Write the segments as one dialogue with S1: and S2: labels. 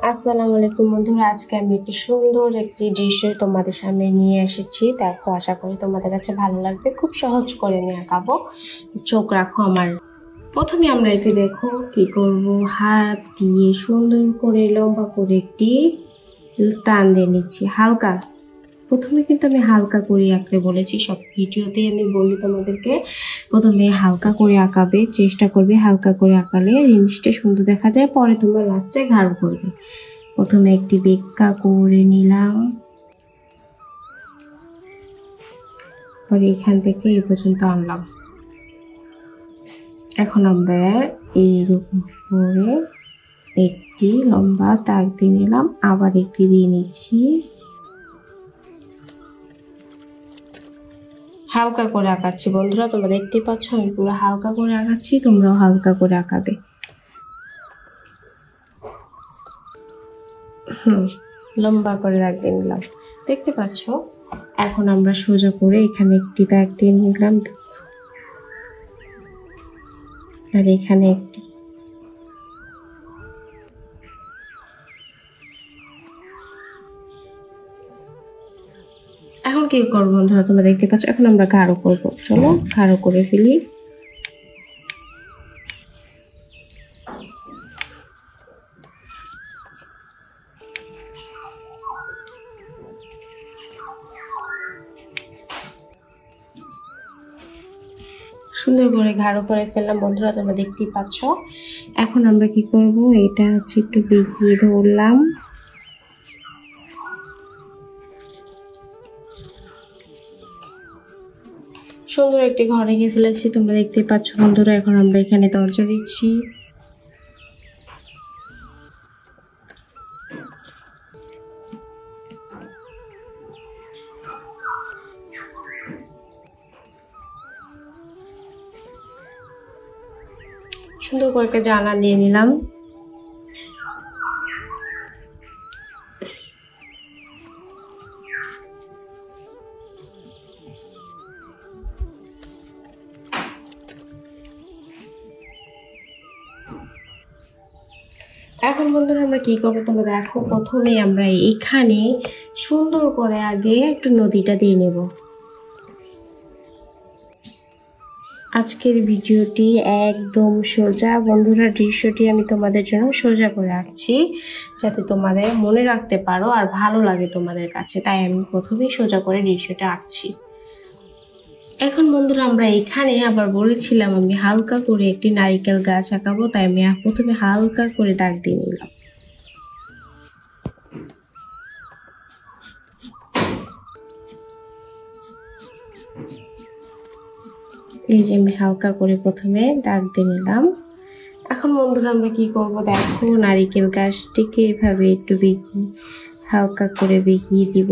S1: আসসালামু আলাইকুম বন্ধুরা, আজকে আমি একটি সুন্দর একটি দৃশ্য তোমাদের সামনে নিয়ে এসেছি। দেখো, আশা করি তোমাদের কাছে ভালো লাগবে। খুব সহজ করে আমি আঁকাবো, চোখ রাখো আমার। প্রথমে আমরা এটি দেখো কি করব, হাত দিয়ে সুন্দর করে লম্বা করে একটি টান দিয়ে নিচ্ছি হালকা। প্রথমে কিন্তু আমি হালকা করে আঁকতে বলেছি, সব ভিডিওতে আমি বলি তোমাদেরকে প্রথমে হালকা করে আঁকাবে, চেষ্টা করবে হালকা করে আঁকালে জিনিসটা সুন্দর দেখা যায়, পরে তোমরা লাস্টে গাঢ় করবে। প্রথমে একটি বেঁকা করে নিলাম, পরে এখান থেকে এই পর্যন্ত আনলাম। এখন আমরা এইরকম করে একটি লম্বা দাগ দিয়ে নিলাম, আবার একটি দিয়ে নিচ্ছি। হালকা করে আঁকাচ্ছি বন্ধুরা, তোমরা দেখতে পাচ্ছ আমি পুরো হালকা করে আঁকাচ্ছি, তোমরাও হালকা করে আঁকাবে। লম্বা করে দাগ দিয়ে নিলাম, দেখতে পাচ্ছ। এখন আমরা সোজা করে এখানে একটি দাগ দিয়ে নিলাম, আর এখানে একটি। এখন কি করবো বন্ধুরা, তোমরা দেখতে পাচ্ছ। এখন আমরা গাঢ় করবো, চলো গাঢ় করে ফেলি। সুন্দর করে গাঢ় করে ফেললাম বন্ধুরা, তোমরা দেখতেই পাচ্ছ। এখন আমরা কি করব, এটা হচ্ছে একটু বেঁকিয়ে ধরলাম, সুন্দর একটি ঘর এঁকে ফেলেছি, তোমরা দেখতে পাচ্ছ বন্ধুরা। এখন আমরা এখানে দরজা দিচ্ছি, সুন্দর করে একটা জানলা নিয়ে নিলাম। এখন বন্ধুরা আমরা কি করবো তোমরা দেখো, প্রথমে আমরা এখানে সুন্দর করে আগে একটু নদীটা দিয়ে নেব। আজকের ভিডিওটি একদম সোজা বন্ধুরা, দৃশ্যটি আমি তোমাদের জন্য সোজা করে রাখছি যাতে তোমাদের মনে রাখতে পারো আর ভালো লাগে তোমাদের কাছে, তাই আমি প্রথমেই সোজা করে দৃশ্যটা আঁকছি। এখন বন্ধুরা আমরা এখানে আবার বলেছিলাম আমি হালকা করে একটি নারিকেল গাছ আঁকাবো, তাই আমি প্রথমে হালকা করে দাগ দিয়ে নিলাম। এই যে আমি হালকা করে প্রথমে দাগ দিয়ে নিলাম। এখন বন্ধুরা আমরা কি করব, দেখো নারিকেল গাছটিকে এভাবে একটু হালকা করে বেঁকিয়ে দিব।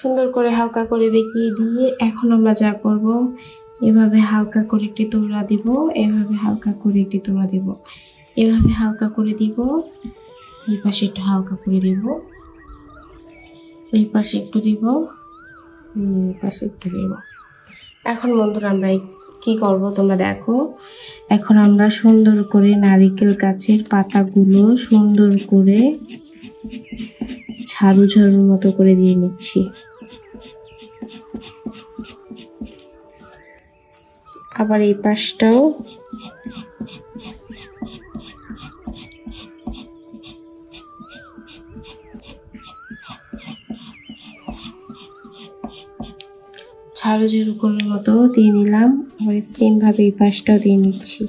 S1: সুন্দর করে হালকা করে বেঁকিয়ে দিয়ে এখন আমরা যা করব, এভাবে হালকা করে একটি তোড়া দিব, এভাবে হালকা করে একটি তোড়া দিব, এভাবে হালকা করে দিব, এই পাশে একটু হালকা করে দিব, এই পাশে একটু দিব, এই পাশে একটু দিব। এখন বন্ধুরা আমরা কি করব তোমরা দেখো, এখন আমরা সুন্দর করে নারিকেল গাছের পাতাগুলো সুন্দর করে ঝাড়ু ঝাড়ুর মতো করে দিয়ে নিচ্ছি। আবার এই পাশটাও ঝাড়ু ঝাড়ু করার মতো দিয়ে নিলাম, আবার সেম ভাবে এই পাশটাও দিয়ে নিচ্ছি।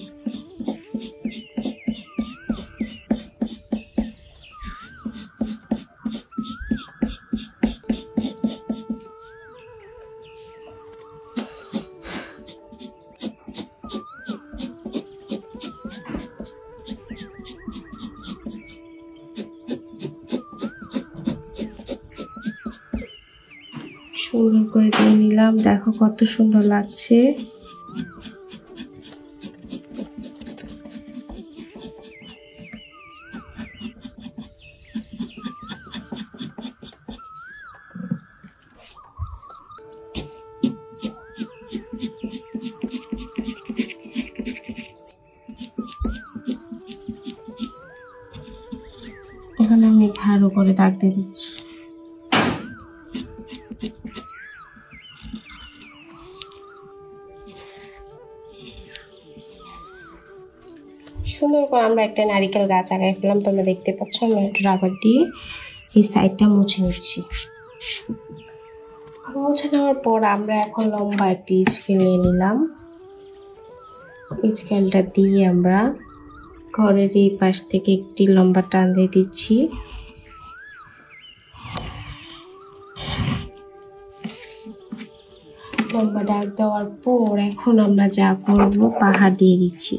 S1: সুন্দর করে দিয়ে নিলাম, দেখো কত সুন্দর লাগছে। করে দাগ দিয়ে দিচ্ছি। সুন্দর করে আমরা একটা নারিকেল গাছ আগায় ফেললাম। তোমরা দেখতে পাচ্ছ আমি একটা রাবার দিয়ে এই সাইডটা মুছে নিচ্ছি। মুছে নেওয়ার পর আমরা এখন লম্বা একটি স্কেল নিয়ে নিলাম। স্কেলটা দিয়ে আমরা ঘরের এই পাশ থেকে একটি লম্বা টান দিয়ে দিচ্ছি। লম্বা দাগ দেওয়ার পর এখন আমরা যা করব, পাহাড় দিয়ে দিচ্ছি।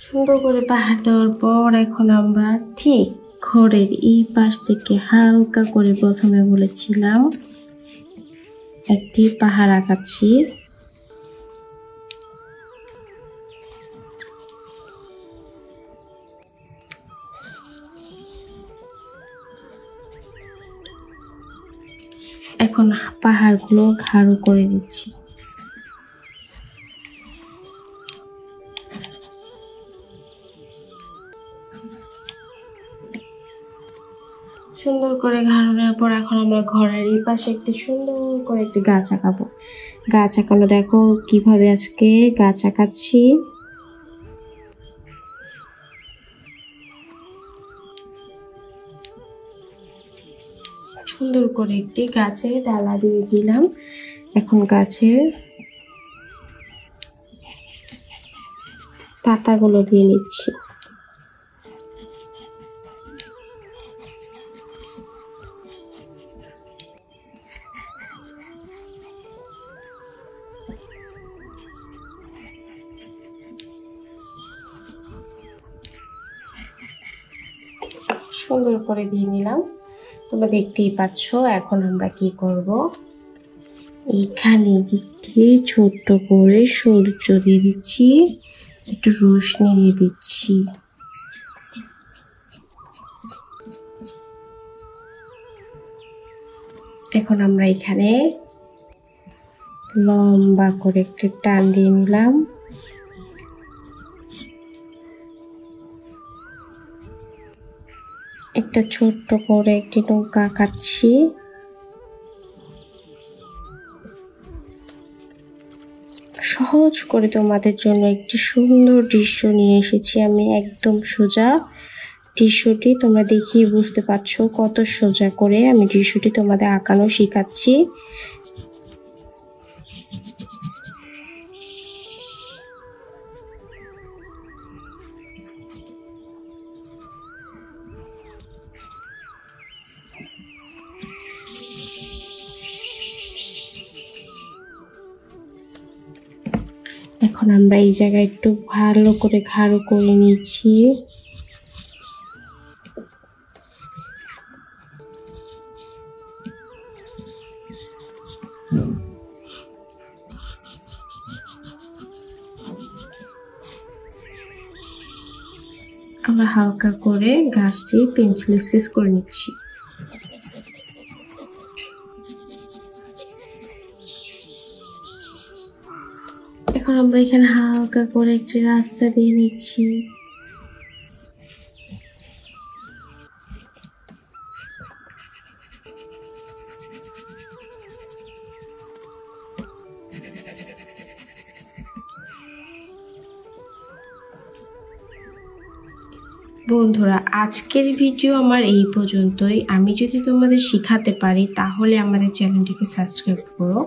S1: সুন্দর করে পাহাড় দেওয়ার পর এখন আমরা ঠিক ঘরের এই পাশ থেকে হালকা করে প্রথমে বলেছিলাম একটি পাহাড় আঁকাচ্ছি। এখন পাহাড়গুলো ঘাড়ো করে দিচ্ছি। সুন্দর করে ঘাড়ানোর পর এখন আমরা ঘরের এই পাশে একটি সুন্দর করে একটি গাছ আঁকাবো। গাছ আঁকানো দেখো কিভাবে আজকে গাছ আঁকাচ্ছি। সুন্দর করে একটি গাছের ডালা দিয়ে দিলাম। এখন গাছের পাতাগুলো দিয়ে নিচ্ছি। সুন্দর করে দিয়ে নিলাম। তোমরা দেখতেই পাচ্ছ। এখন আমরা কি করব, এইখানে দিকে ছোট্ট করে সূর্য দিয়ে দিচ্ছি, একটু রোশনি দিয়ে দিচ্ছি। এখন আমরা এখানে লম্বা করে একটু টান দিয়ে নিলাম। একটা ছোট্ট করে একটি নৌকা আঁকাচ্ছি। সহজ করে তোমাদের জন্য একটি সুন্দর দৃশ্য নিয়ে এসেছি আমি, একদম সোজা দৃশ্যটি। তোমরা দেখিয়ে বুঝতে পারছো কত সোজা করে আমি দৃশ্যটি তোমাদের আঁকানো শেখাচ্ছি। এখন আমরা এই জায়গায় একটু ভালো করে ঘাড়ো করে নিচ্ছি। আমরা হালকা করে গাছটি পেন্সিল স্কেচ করে নিচ্ছি। এখন আমরা এখানে হালকা করে একটি রাস্তা দিয়ে নিচ্ছি। বন্ধুরা, আজকের ভিডিও আমার এই পর্যন্তই। আমি যদি তোমাদের শিখাতে পারি তাহলে আমাদের চ্যানেলটিকে সাবস্ক্রাইব করো।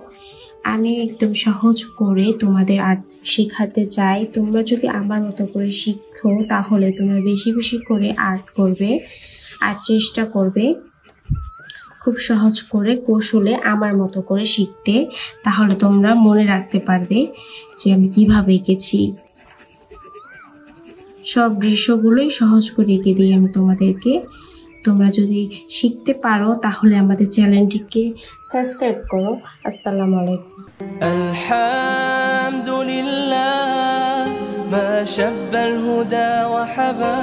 S1: আমি একদম সহজ করে তোমাদের আর্ট শেখাতে চাই। তোমরা যদি আমার মতো করে শিখো তাহলে তোমরা বেশি বেশি করে আর্ট করবে আর চেষ্টা করবে খুব সহজ করে কৌশলে আমার মতো করে শিখতে। তাহলে তোমরা মনে রাখতে পারবে যে আমি কিভাবে এঁকেছি। সব দৃশ্যগুলোই সহজ করে এঁকে দিই আমি তোমাদেরকে। তোমরা যদি শিখতে পারো তাহলে আমাদের চ্যানেলটিকে সাবস্ক্রাইব করো। আসসালামু আলাইকুম।
S2: আলহামদুলিল্লাহ মা শাব্বাল হুদা ওয়া হাবা